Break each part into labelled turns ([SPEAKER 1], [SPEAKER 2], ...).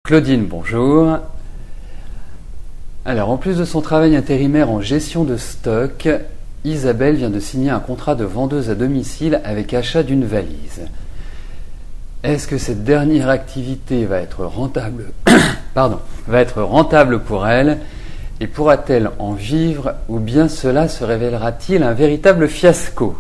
[SPEAKER 1] Claudine, bonjour. Alors, en plus de son travail intérimaire en gestion de stock, Isabelle vient de signer un contrat de vendeuse à domicile avec achat d'une valise. Est-ce que cette dernière activité va être rentable, va être rentable pour elle et pourra-t-elle en vivre ou bien cela se révélera-t-il un véritable fiasco ?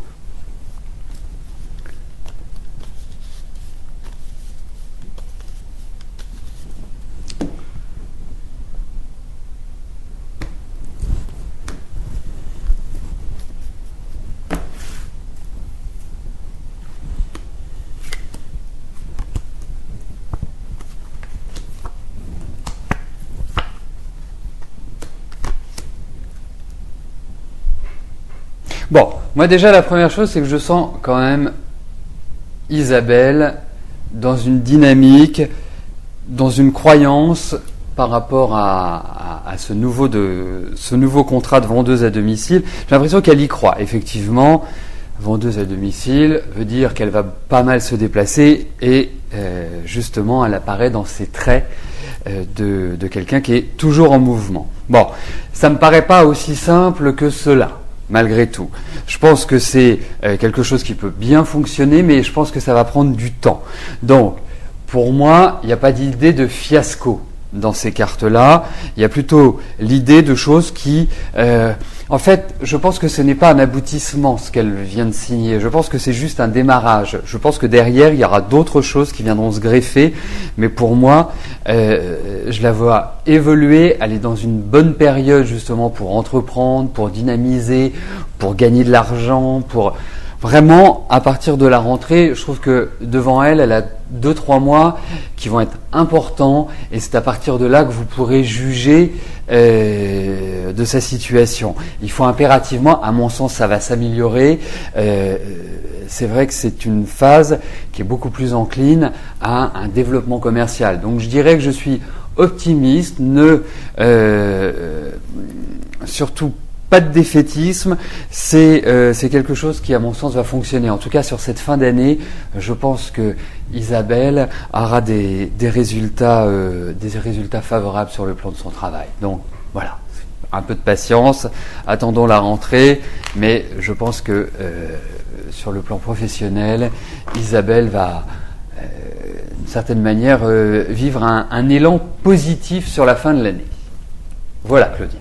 [SPEAKER 1] Bon, moi déjà la première chose c'est que je sens quand même Isabelle dans une dynamique, dans une croyance par rapport à ce nouveau contrat de vendeuse à domicile. J'ai l'impression qu'elle y croit. Effectivement, vendeuse à domicile veut dire qu'elle va pas mal se déplacer et justement elle apparaît dans ses traits de quelqu'un qui est toujours en mouvement. Bon, ça me paraît pas aussi simple que cela. Malgré tout, je pense que c'est quelque chose qui peut bien fonctionner, mais je pense que ça va prendre du temps. Donc, pour moi, il n'y a pas d'idée de fiasco dans ces cartes-là. Il y a plutôt l'idée de choses qui... en fait, je pense que ce n'est pas un aboutissement ce qu'elle vient de signer. Je pense que c'est juste un démarrage. Je pense que derrière, il y aura d'autres choses qui viendront se greffer. Mais pour moi, je la vois évoluer, aller dans une bonne période justement pour entreprendre, pour dynamiser, pour gagner de l'argent, pour... Vraiment, à partir de la rentrée, je trouve que devant elle, elle a 2-3 mois qui vont être importants et c'est à partir de là que vous pourrez juger de sa situation. Il faut impérativement, à mon sens, ça va s'améliorer. C'est vrai que c'est une phase qui est beaucoup plus encline à un développement commercial. Donc je dirais que je suis optimiste, surtout pas de défaitisme, c'est quelque chose qui à mon sens va fonctionner. En tout cas sur cette fin d'année, je pense que Isabelle aura des résultats favorables sur le plan de son travail. Donc voilà, un peu de patience, attendons la rentrée, mais je pense que sur le plan professionnel, Isabelle va d'une certaine manière vivre un élan positif sur la fin de l'année. Voilà Claudine.